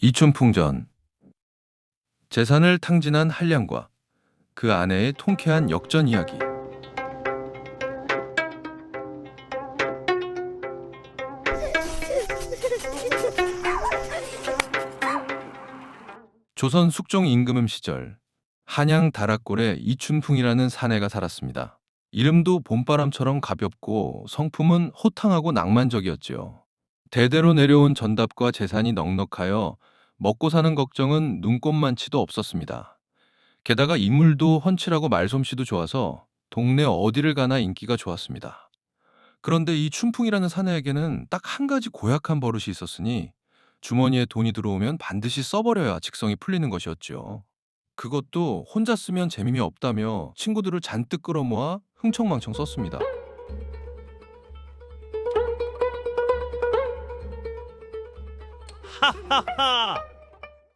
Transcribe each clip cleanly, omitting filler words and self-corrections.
이춘풍전. 재산을 탕진한 한량과 그 아내의 통쾌한 역전 이야기. 조선 숙종 임금음 시절 한양 다락골에 이춘풍이라는 사내가 살았습니다. 이름도 봄바람처럼 가볍고 성품은 호탕하고 낭만적이었지요. 대대로 내려온 전답과 재산이 넉넉하여 먹고 사는 걱정은 눈꼽만치도 없었습니다. 게다가 인물도 훤칠하고 말솜씨도 좋아서 동네 어디를 가나 인기가 좋았습니다. 그런데 이 춘풍이라는 사내에게는 딱 한 가지 고약한 버릇이 있었으니 주머니에 돈이 들어오면 반드시 써버려야 직성이 풀리는 것이었죠. 그것도 혼자 쓰면 재미이 없다며 친구들을 잔뜩 끌어모아 흥청망청 썼습니다. 하하하!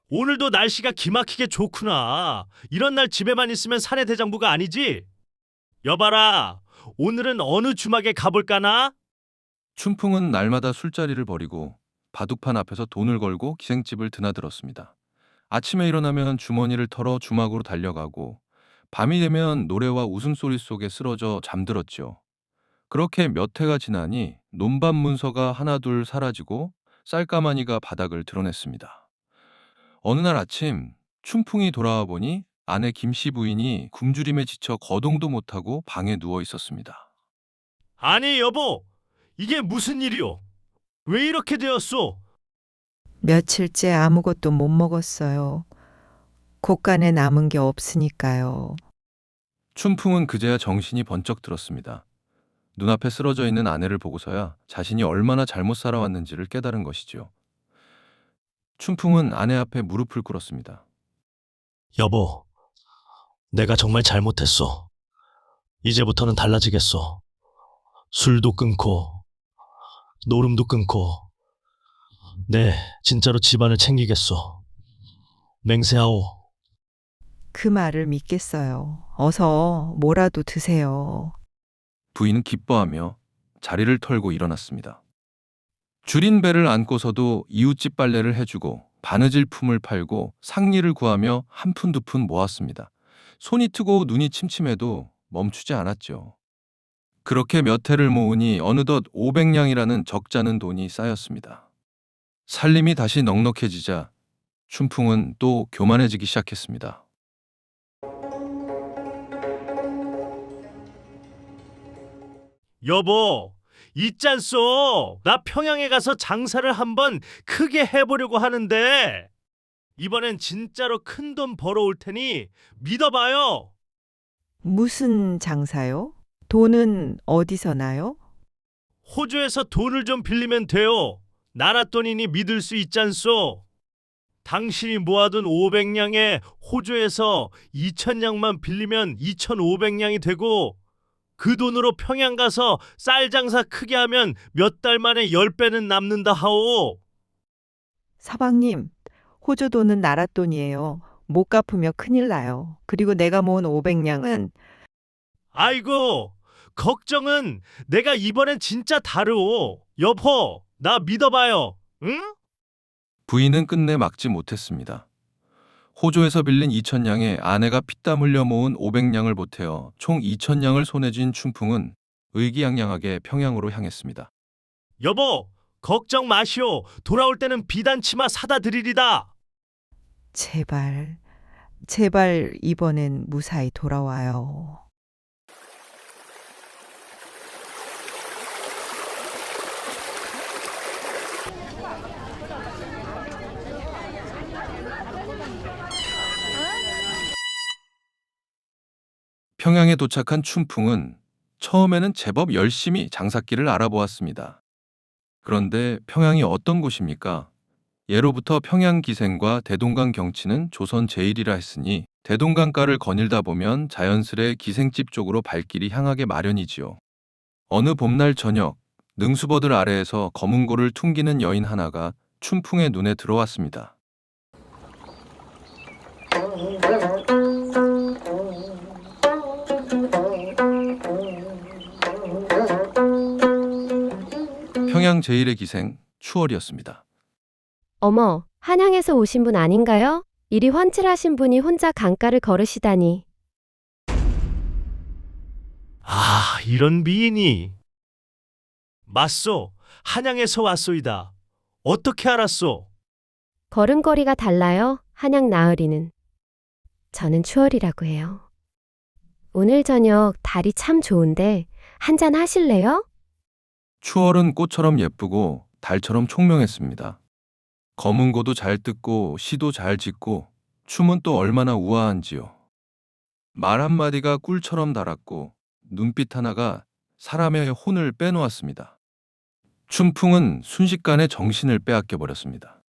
오늘도 날씨가 기막히게 좋구나. 이런 날 집에만 있으면 사내 대장부가 아니지? 여봐라, 오늘은 어느 주막에 가볼까나? 춘풍은 날마다 술자리를 벌이고 바둑판 앞에서 돈을 걸고 기생집을 드나들었습니다. 아침에 일어나면 주머니를 털어 주막으로 달려가고 밤이 되면 노래와 웃음소리 속에 쓰러져 잠들었죠. 그렇게 몇 해가 지나니 논밭 문서가 하나둘 사라지고 쌀가마니가 바닥을 드러냈습니다. 어느 날 아침 춘풍이 돌아와 보니 아내 김씨 부인이 굶주림에 지쳐 거동도 못하고 방에 누워 있었습니다. 아니 여보, 이게 무슨 일이오? 왜 이렇게 되었소? 며칠째 아무것도 못 먹었어요. 곳간에 남은 게 없으니까요. 춘풍은 그제야 정신이 번쩍 들었습니다. 눈앞에 쓰러져 있는 아내를 보고서야 자신이 얼마나 잘못 살아왔는지를 깨달은 것이죠. 춘풍은 아내 앞에 무릎을 꿇었습니다. 여보, 내가 정말 잘못했어. 이제부터는 달라지겠어. 술도 끊고 노름도 끊고 네, 진짜로 집안을 챙기겠어. 맹세하오. 그 말을 믿겠어요. 어서 뭐라도 드세요. 부인은 기뻐하며 자리를 털고 일어났습니다. 줄인 배를 안고서도 이웃집 빨래를 해주고 바느질 품을 팔고 상리를 구하며 한 푼 두 푼 모았습니다. 손이 트고 눈이 침침해도 멈추지 않았죠. 그렇게 몇 해를 모으니 어느덧 500냥이라는 적잖은 돈이 쌓였습니다. 살림이 다시 넉넉해지자 춘풍은 또 교만해지기 시작했습니다. 여보, 있잖소. 나 평양에 가서 장사를 한번 크게 해보려고 하는데 이번엔 진짜로 큰 돈 벌어올 테니 믿어봐요. 무슨 장사요? 돈은 어디서 나요? 호주에서 돈을 좀 빌리면 돼요. 나라 돈이니 믿을 수 있잖소. 당신이 모아둔 500냥에 호주에서 2000냥만 빌리면 2500냥이 되고 그 돈으로 평양 가서 쌀 장사 크게 하면 몇 달 만에 10배는 남는다 하오. 서방님, 호주 돈은 나라 돈이에요. 못 갚으면 큰일 나요. 그리고 내가 모은 500냥은 아이고, 걱정은 내가 이번엔 진짜 다르오. 여보, 나 믿어봐요. 응? 부인은 끝내 막지 못했습니다. 호주에서 빌린 2000냥에 아내가 피땀 흘려 모은 500냥을 보태어 총 2000냥을 손에 쥔 춘풍은 의기양양하게 평양으로 향했습니다. 여보, 걱정 마시오. 돌아올 때는 비단치마 사다 드리리다. 제발, 제발 이번엔 무사히 돌아와요. 평양에 도착한 춘풍은 처음에는 제법 열심히 장사길을 알아보았습니다. 그런데 평양이 어떤 곳입니까? 예로부터 평양 기생과 대동강 경치는 조선 제일이라 했으니 대동강가를 거닐다 보면 자연스레 기생집 쪽으로 발길이 향하게 마련이지요. 어느 봄날 저녁, 능수버들 아래에서 검은고를 퉁기는 여인 하나가 춘풍의 눈에 들어왔습니다. 평양 제일의 기생 추월이었습니다. 어머, 한양에서 오신 분 아닌가요? 이리 훤칠하신 분이 혼자 강가를 걸으시다니. 아, 이런 미인이. 맞소. 한양에서 왔소이다. 어떻게 알았소? 걸음걸이가 달라요, 한양 나으리는. 저는 추월이라고 해요. 오늘 저녁 달이 참 좋은데 한잔 하실래요? 추월은 꽃처럼 예쁘고 달처럼 총명했습니다. 검은고도 잘 뜯고 시도 잘 짓고 춤은 또 얼마나 우아한지요. 말 한마디가 꿀처럼 달았고 눈빛 하나가 사람의 혼을 빼놓았습니다. 춘풍은 순식간에 정신을 빼앗겨 버렸습니다.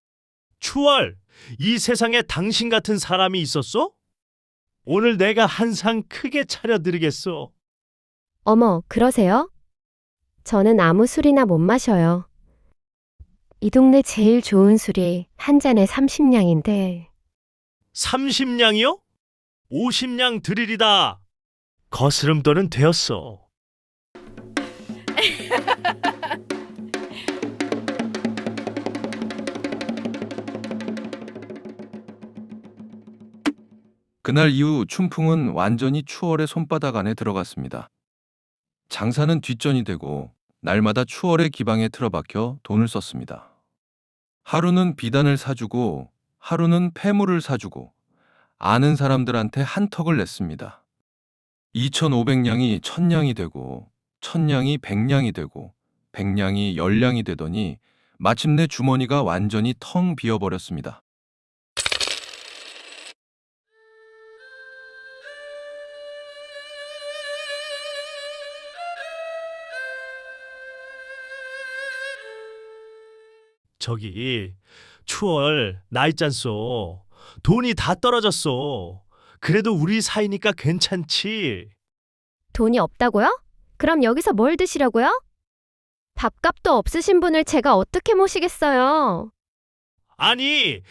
추월, 이 세상에 당신 같은 사람이 있었소? 오늘 내가 한 상 크게 차려드리겠소. 어머, 그러세요? 저는 아무 술이나 못 마셔요. 이 동네 제일 좋은 술이 한 잔에 30냥인데 30냥이요? 50냥 드리리다. 거스름돈은 되었소. 그날 이후 춘풍은 완전히 추월의 손바닥 안에 들어갔습니다. 장사는 뒷전이 되고 날마다 추월의 기방에 틀어박혀 돈을 썼습니다. 하루는 비단을 사주고 하루는 폐물을 사주고 아는 사람들한테 한턱을 냈습니다. 2,500냥이 1,000냥이 되고 1,000냥이 100냥이 되고 100냥이 10냥이 되더니 마침내 주머니가 완전히 텅 비어버렸습니다. 저기 추월 나 있잖소. 돈이 다 떨어졌소. 그래도 우리 사이니까 괜찮지. 돈이 없다고요? 그럼 여기서 뭘 드시려고요? 밥값도 없으신 분을 제가 어떻게 모시겠어요? 아니,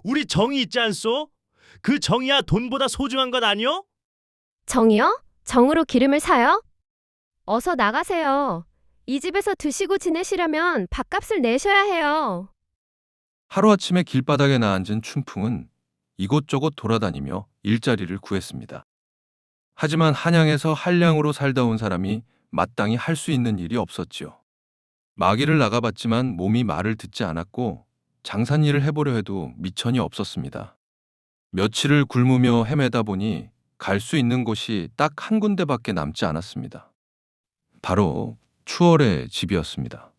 우리 정이 있지 않소? 그 정이야 돈보다 소중한 것 아니요? 정이요? 정으로 기름을 사요? 어서 나가세요. 이 집에서 드시고 지내시려면 밥값을 내셔야 해요. 하루아침에 길바닥에 나앉은 춘풍은 이곳저곳 돌아다니며 일자리를 구했습니다. 하지만 한양에서 한량으로 살다 온 사람이 마땅히 할 수 있는 일이 없었지요. 마기를 나가봤지만 몸이 말을 듣지 않았고 장산일을 해보려 해도 미천이 없었습니다. 며칠을 굶으며 헤매다 보니 갈 수 있는 곳이 딱 한 군데밖에 남지 않았습니다. 바로 추월의 집이었습니다.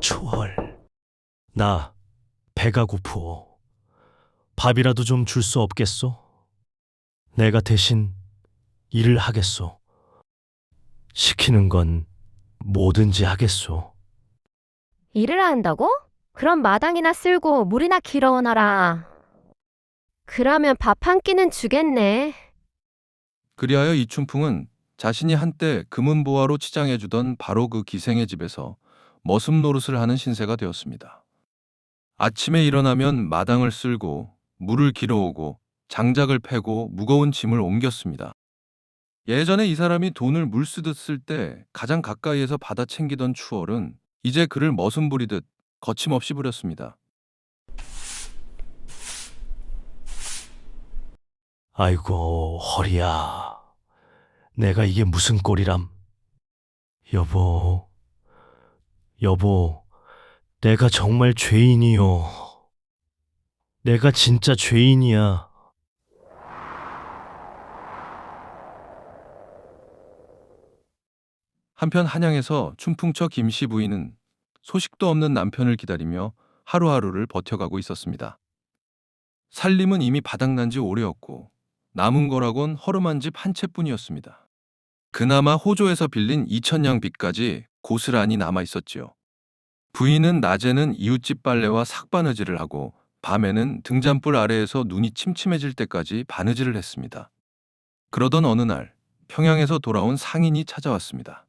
추월. 나 배가 고프오. 밥이라도 좀 줄 수 없겠소? 내가 대신 일을 하겠소. 시키는 건 뭐든지 하겠소. 일을 한다고? 그럼 마당이나 쓸고 물이나 길어오너라. 그러면 밥 한 끼는 주겠네. 그리하여 이춘풍은 자신이 한때 금은보화로 치장해주던 바로 그 기생의 집에서 머슴 노릇을 하는 신세가 되었습니다. 아침에 일어나면 마당을 쓸고 물을 길어오고 장작을 패고 무거운 짐을 옮겼습니다. 예전에 이 사람이 돈을 물쓰듯 쓸 때 가장 가까이에서 받아 챙기던 추월은 이제 그를 머슴 부리듯 거침없이 부렸습니다. 아이고, 허리야. 내가 이게 무슨 꼴이람? 여보, 내가 정말 죄인이요. 내가 진짜 죄인이야. 한편 한양에서 춘풍처 김씨 부인은 소식도 없는 남편을 기다리며 하루하루를 버텨가고 있었습니다. 살림은 이미 바닥난 지 오래였고 남은 거라곤 허름한 집 한 채뿐이었습니다. 그나마 호조에서 빌린 2,000냥 빚까지 고스란히 남아 있었지요. 부인은 낮에는 이웃집 빨래와 삭바느질을 하고 밤에는 등잔불 아래에서 눈이 침침해질 때까지 바느질을 했습니다. 그러던 어느 날 평양에서 돌아온 상인이 찾아왔습니다.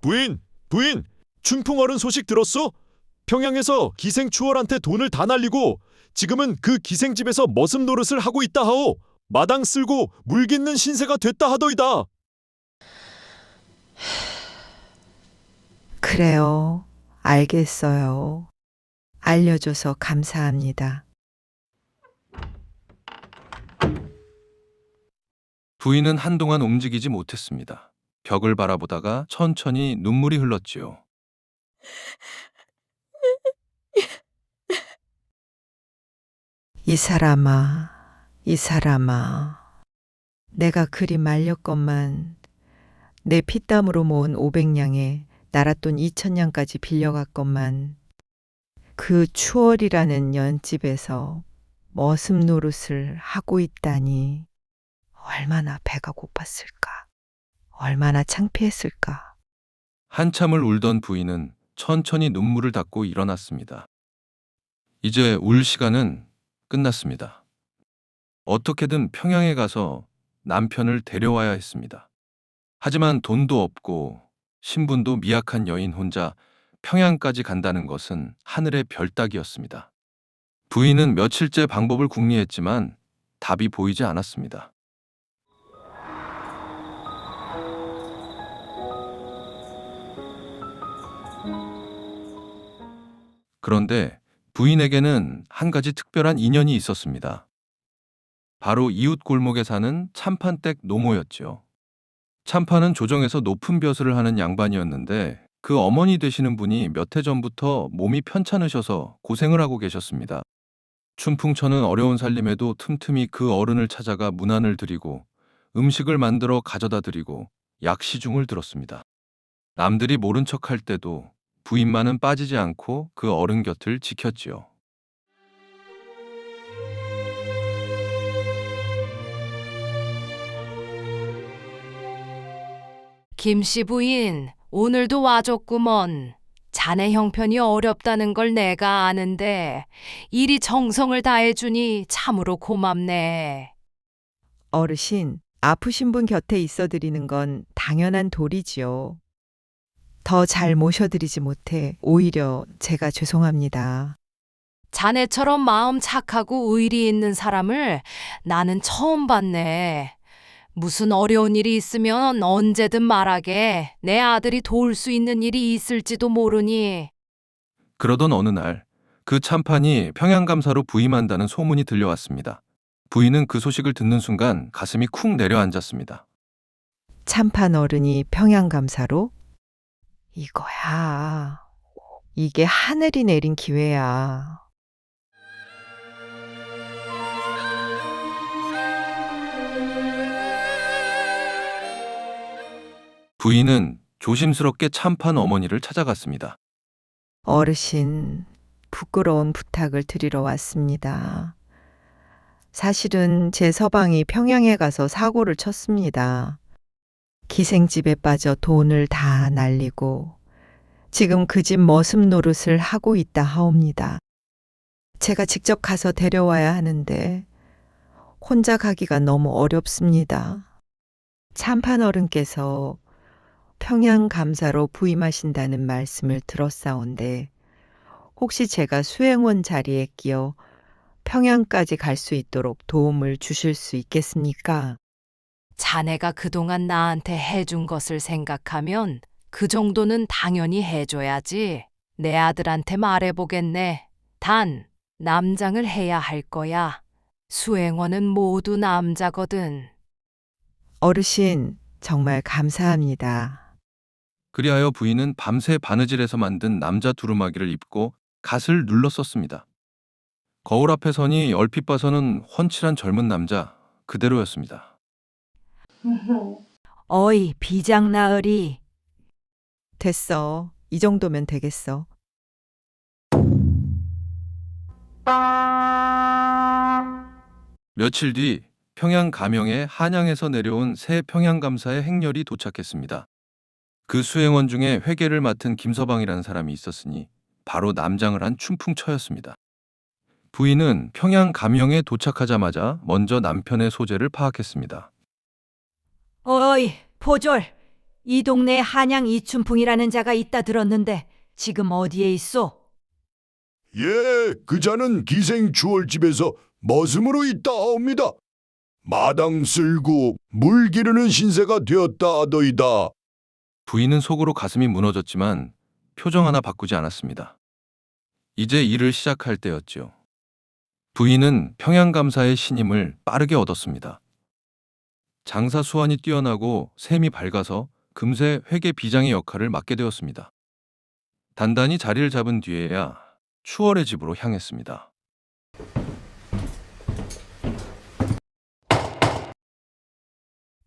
부인! 춘풍 어른 소식 들었어? 평양에서 기생 추월한테 돈을 다 날리고 지금은 그 기생집에서 머슴 노릇을 하고 있다 하오. 마당 쓸고 물 깃는 신세가 됐다 하더이다. 그래요. 알겠어요. 알려줘서 감사합니다. 부인은 한동안 움직이지 못했습니다. 벽을 바라보다가 천천히 눈물이 흘렀지요. 이 사람아, 이 사람아. 내가 그리 말렸건만 내 피땀으로 모은 500냥에 나랏돈 2,000냥까지 빌려갔건만 그 추월이라는 연집에서 머슴 노릇을 하고 있다니 얼마나 배가 고팠을까? 얼마나 창피했을까? 한참을 울던 부인은 천천히 눈물을 닦고 일어났습니다. 이제 울 시간은 끝났습니다. 어떻게든 평양에 가서 남편을 데려와야 했습니다. 하지만 돈도 없고 신분도 미약한 여인 혼자 평양까지 간다는 것은 하늘의 별 따기였습니다. 부인은 며칠째 방법을 궁리했지만 답이 보이지 않았습니다. 그런데 부인에게는 한 가지 특별한 인연이 있었습니다. 바로 이웃 골목에 사는 참판댁 노모였죠. 참판은 조정에서 높은 벼슬을 하는 양반이었는데 그 어머니 되시는 분이 몇 해 전부터 몸이 편찮으셔서 고생을 하고 계셨습니다. 춘풍처는 어려운 살림에도 틈틈이 그 어른을 찾아가 문안을 드리고 음식을 만들어 가져다 드리고 약시중을 들었습니다. 남들이 모른 척할 때도 부인만은 빠지지 않고 그 어른 곁을 지켰지요. 김씨 부인, 오늘도 와줬구먼. 자네 형편이 어렵다는 걸 내가 아는데 이리 정성을 다해주니 참으로 고맙네. 어르신, 아프신 분 곁에 있어 드리는 건 당연한 도리지요. 더 잘 모셔드리지 못해 오히려 제가 죄송합니다. 자네처럼 마음 착하고 의리 있는 사람을 나는 처음 봤네. 무슨 어려운 일이 있으면 언제든 말하게. 내 아들이 도울 수 있는 일이 있을지도 모르니. 그러던 어느 날 그 참판이 평양감사로 부임한다는 소문이 들려왔습니다. 부인은 그 소식을 듣는 순간 가슴이 쿵 내려앉았습니다. 참판 어른이 평양감사로? 이거야. 이게 하늘이 내린 기회야. 부인은 조심스럽게 참판 어머니를 찾아갔습니다. 어르신, 부끄러운 부탁을 드리러 왔습니다. 사실은 제 서방이 평양에 가서 사고를 쳤습니다. 기생집에 빠져 돈을 다 날리고 지금 그 집 머슴 노릇을 하고 있다 하옵니다. 제가 직접 가서 데려와야 하는데 혼자 가기가 너무 어렵습니다. 참판 어른께서 평양감사로 부임하신다는 말씀을 들었사온데 혹시 제가 수행원 자리에 끼어 평양까지 갈 수 있도록 도움을 주실 수 있겠습니까? 자네가 그동안 나한테 해준 것을 생각하면 그 정도는 당연히 해줘야지. 내 아들한테 말해보겠네. 단, 남장을 해야 할 거야. 수행원은 모두 남자거든. 어르신, 정말 감사합니다. 그리하여 부인은 밤새 바느질에서 만든 남자 두루마기를 입고 갓을 눌러 썼습니다. 거울 앞에 서니 얼핏 봐서는 훤칠한 젊은 남자 그대로였습니다. 어이, 비장나으리. 됐어. 이 정도면 되겠어. 며칠 뒤 평양 가명에 한양에서 내려온 새 평양감사의 행렬이 도착했습니다. 그 수행원 중에 회계를 맡은 김서방이라는 사람이 있었으니 바로 남장을 한 춘풍처였습니다. 부인은 평양 가명에 도착하자마자 먼저 남편의 소재를 파악했습니다. 어이, 포졸. 이 동네에 한양 이춘풍이라는 자가 있다 들었는데 지금 어디에 있어? 예, 그자는 기생주월집에서 머슴으로 있다 하옵니다. 마당 쓸고 물 기르는 신세가 되었다 하더이다. 부인은 속으로 가슴이 무너졌지만 표정 하나 바꾸지 않았습니다. 이제 일을 시작할 때였죠. 부인은 평양감사의 신임을 빠르게 얻었습니다. 장사 수완이 뛰어나고 셈이 밝아서 금세 회계 비장의 역할을 맡게 되었습니다. 단단히 자리를 잡은 뒤에야 추월의 집으로 향했습니다.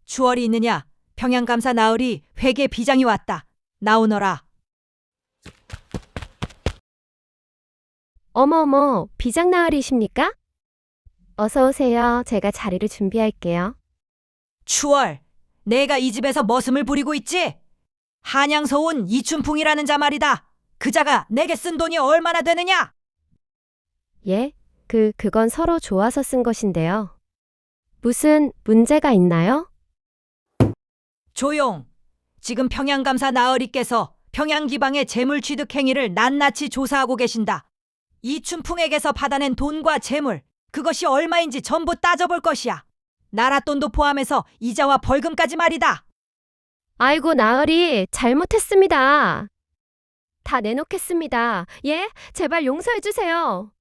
추월이 있느냐? 평양감사 나으리 회계 비장이 왔다. 나오너라. 어머어머, 비장 나으리십니까? 어서 오세요. 제가 자리를 준비할게요. 추월, 내가 이 집에서 머슴을 부리고 있지? 한양서 온 이춘풍이라는 자 말이다. 그 자가 내게 쓴 돈이 얼마나 되느냐? 예? 그건 서로 좋아서 쓴 것인데요. 무슨 문제가 있나요? 조용. 지금 평양감사 나으리께서 평양지방의 재물 취득 행위를 낱낱이 조사하고 계신다. 이춘풍에게서 받아낸 돈과 재물, 그것이 얼마인지 전부 따져볼 것이야. 나랏돈도 포함해서 이자와 벌금까지 말이다. 아이고, 나으리, 잘못했습니다. 다 내놓겠습니다. 예? 제발 용서해 주세요.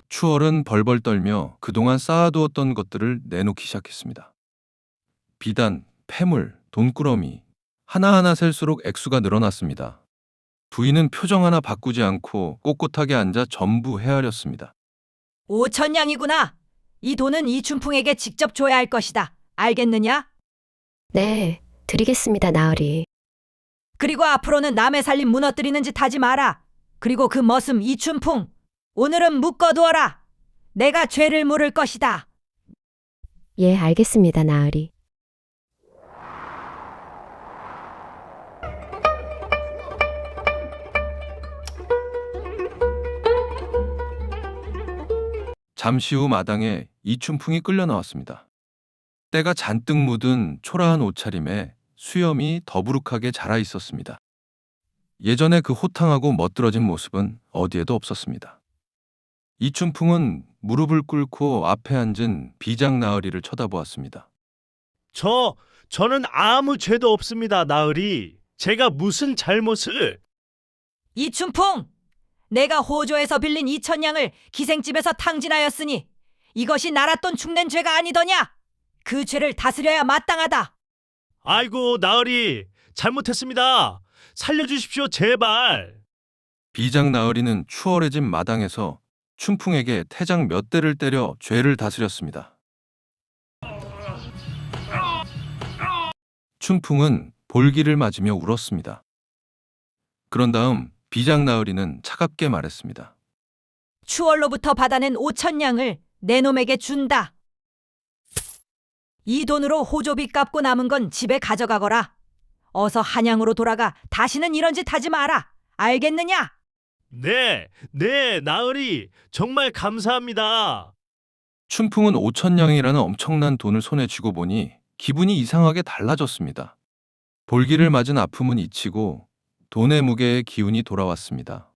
추월은 벌벌 떨며 그동안 쌓아두었던 것들을 내놓기 시작했습니다. 비단, 폐물, 돈꾸러미 하나하나 셀수록 액수가 늘어났습니다. 부인은 표정 하나 바꾸지 않고 꼿꼿하게 앉아 전부 헤아렸습니다. 5천냥이구나. 이 돈은 이춘풍에게 직접 줘야 할 것이다. 알겠느냐? 네, 드리겠습니다, 나으리. 그리고 앞으로는 남의 살림 무너뜨리는 짓 하지 마라. 그리고 그 머슴 이춘풍, 오늘은 묶어두어라. 내가 죄를 물을 것이다. 예, 알겠습니다, 나으리. 잠시 후 마당에 이춘풍이 끌려 나왔습니다. 때가 잔뜩 묻은 초라한 옷차림에 수염이 더부룩하게 자라 있었습니다. 예전에 그 호탕하고 멋들어진 모습은 어디에도 없었습니다. 이춘풍은 무릎을 꿇고 앞에 앉은 비장 나으리를 쳐다보았습니다. 저는 아무 죄도 없습니다, 나으리. 제가 무슨 잘못을... 이춘풍! 내가 호조에서 빌린 2천냥을 기생집에서 탕진하였으니 이것이 나랏돈 축낸 죄가 아니더냐? 그 죄를 다스려야 마땅하다. 아이고, 나으리, 잘못했습니다. 살려주십시오, 제발. 비장 나으리는 추월해진 마당에서 춘풍에게 태장 몇 대를 때려 죄를 다스렸습니다. 춘풍은 볼기를 맞으며 울었습니다. 그런 다음 비장 나으리는 차갑게 말했습니다. 추월로부터 받아낸 5천냥을 내 놈에게 준다. 이 돈으로 호조비 갚고 남은 건 집에 가져가거라. 어서 한양으로 돌아가 다시는 이런 짓 하지 마라. 알겠느냐? 네, 나으리, 정말 감사합니다. 춘풍은 5천냥이라는 엄청난 돈을 손에 쥐고 보니 기분이 이상하게 달라졌습니다. 볼기를 맞은 아픔은 잊히고 돈의 무게에 기운이 돌아왔습니다.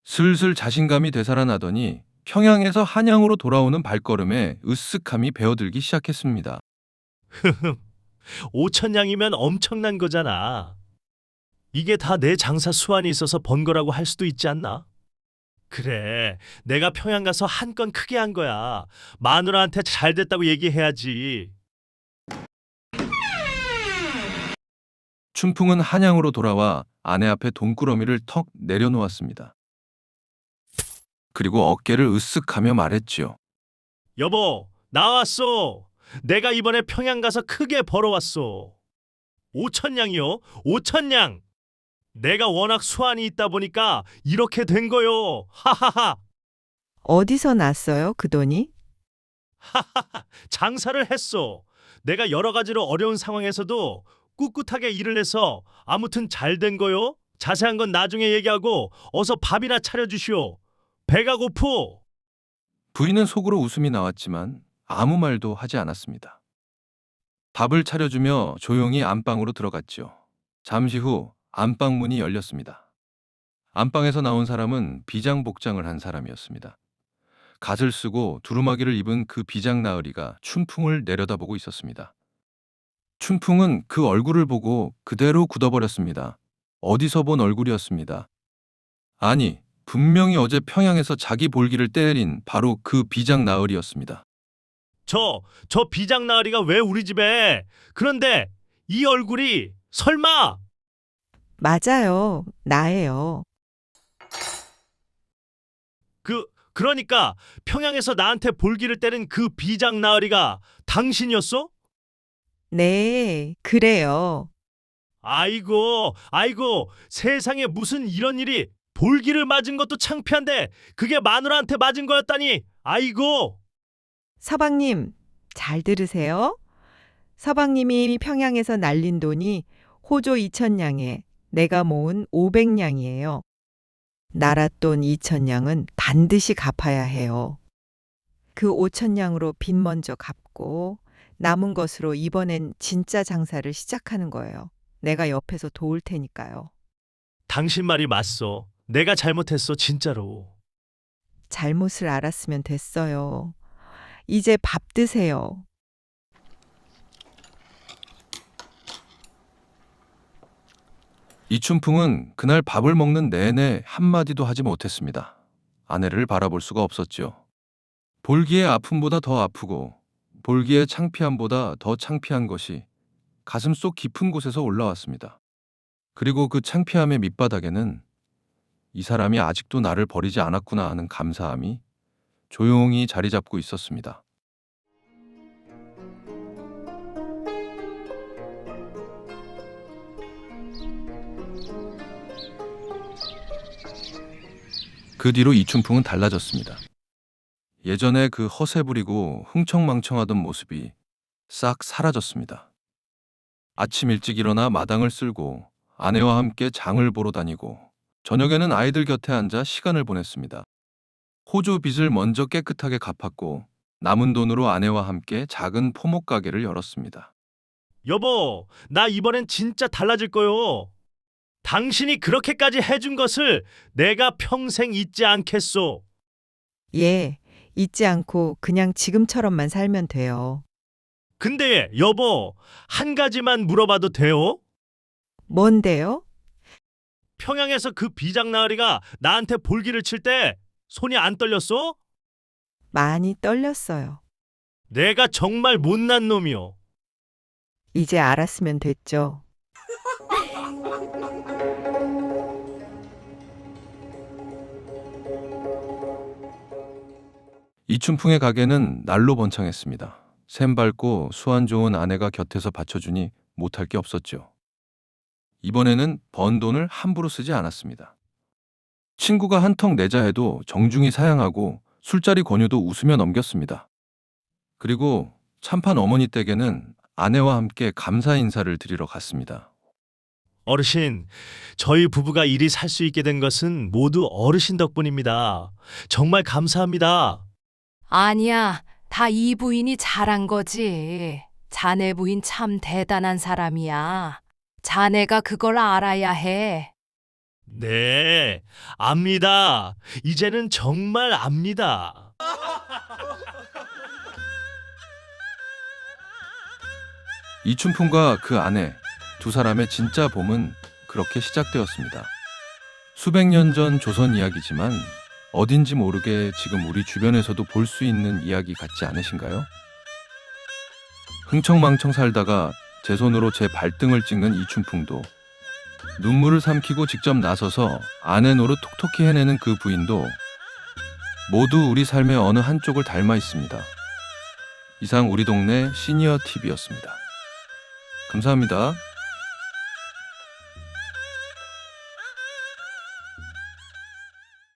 슬슬 자신감이 되살아나더니 평양에서 한양으로 돌아오는 발걸음에 으쓱함이 배어들기 시작했습니다. 5천냥이면 엄청난 거잖아. 이게 다 내 장사 수완이 있어서 번 거라고 할 수도 있지 않나? 그래, 내가 평양 가서 한 건 크게 한 거야. 마누라한테 잘 됐다고 얘기해야지. 춘풍은 한양으로 돌아와 아내 앞에 돈꾸러미를 턱 내려놓았습니다. 그리고 어깨를 으쓱하며 말했지요. 여보, 나왔어. 내가 이번에 평양 가서 크게 벌어왔어. 5천냥이요? 5천냥. 내가 워낙 수완이 있다 보니까 이렇게 된 거요. 하하하. 어디서 났어요, 그 돈이? 장사를 했어. 내가 여러 가지로 어려운 상황에서도 꿋꿋하게 일을 해서 아무튼 잘 된 거요. 자세한 건 나중에 얘기하고 어서 밥이나 차려주시오. 배가 고프. 부인은 속으로 웃음이 나왔지만 아무 말도 하지 않았습니다. 밥을 차려주며 조용히 안방으로 들어갔죠. 잠시 후 안방 문이 열렸습니다. 안방에서 나온 사람은 비장 복장을 한 사람이었습니다. 갓을 쓰고 두루마기를 입은 그 비장 나으리가 춘풍을 내려다보고 있었습니다. 춘풍은 그 얼굴을 보고 그대로 굳어버렸습니다. 어디서 본 얼굴이었습니다. 아니, 분명히 어제 평양에서 자기 볼기를 때린 바로 그 비장 나으리였습니다. 저 비장 나으리가 왜 우리 집에? 그런데 이 얼굴이 설마? 맞아요. 나예요. 그러니까 평양에서 나한테 볼기를 때린 그 비장 나으리가 당신이었어? 네, 그래요. 아이고, 세상에 무슨 이런 일이. 볼기를 맞은 것도 창피한데 그게 마누라한테 맞은 거였다니. 아이고. 서방님, 잘 들으세요. 서방님이 평양에서 날린 돈이 호조 2,000냥에 내가 모은 500냥이에요. 나랏돈 2,000냥은 반드시 갚아야 해요. 그 5,000냥으로 빚 먼저 갚고 남은 것으로 이번엔 진짜 장사를 시작하는 거예요. 내가 옆에서 도울 테니까요. 당신 말이 맞소. 내가 잘못했어, 진짜로. 잘못을 알았으면 됐어요. 이제 밥 드세요. 이춘풍은 그날 밥을 먹는 내내 한마디도 하지 못했습니다. 아내를 바라볼 수가 없었지요. 볼기의 아픔보다 더 아프고 볼기의 창피함보다 더 창피한 것이 가슴속 깊은 곳에서 올라왔습니다. 그리고 그 창피함의 밑바닥에는 이 사람이 아직도 나를 버리지 않았구나 하는 감사함이 조용히 자리 잡고 있었습니다. 그 뒤로 이춘풍은 달라졌습니다. 예전에 그 허세 부리고 흥청망청하던 모습이 싹 사라졌습니다. 아침 일찍 일어나 마당을 쓸고 아내와 함께 장을 보러 다니고 저녁에는 아이들 곁에 앉아 시간을 보냈습니다. 호조 빚을 먼저 깨끗하게 갚았고 남은 돈으로 아내와 함께 작은 포목 가게를 열었습니다. 여보, 나 이번엔 진짜 달라질 거요. 당신이 그렇게까지 해준 것을 내가 평생 잊지 않겠소. 예, 잊지 않고 그냥 지금처럼만 살면 돼요. 근데 여보, 한 가지만 물어봐도 돼요? 뭔데요? 평양에서 그 비장 나으리가 나한테 볼기를 칠 때 손이 안 떨렸어? 많이 떨렸어요. 내가 정말 못난 놈이요. 이제 알았으면 됐죠. 이춘풍의 가게는 날로 번창했습니다. 샘 밝고 수완 좋은 아내가 곁에서 받쳐주니 못할 게 없었죠. 이번에는 번 돈을 함부로 쓰지 않았습니다. 친구가 한턱 내자 해도 정중히 사양하고 술자리 권유도 웃으며 넘겼습니다. 그리고 참판 어머니 댁에는 아내와 함께 감사 인사를 드리러 갔습니다. 어르신, 저희 부부가 이리 살 수 있게 된 것은 모두 어르신 덕분입니다. 정말 감사합니다. 아니야, 다 이 부인이 잘한 거지. 자네 부인 참 대단한 사람이야. 자네가 그걸 알아야 해. 네, 압니다. 이제는 정말 압니다. 이춘풍과 그 아내, 두 사람의 진짜 봄은 그렇게 시작되었습니다. 수백 년 전 조선 이야기지만 어딘지 모르게 지금 우리 주변에서도 볼 수 있는 이야기 같지 않으신가요? 흥청망청 살다가 제 손으로 제 발등을 찍는 이춘풍도, 눈물을 삼키고 직접 나서서 아내 노릇 톡톡히 해내는 그 부인도 모두 우리 삶의 어느 한쪽을 닮아 있습니다. 이상 우리 동네 시니어 TV였습니다. 감사합니다.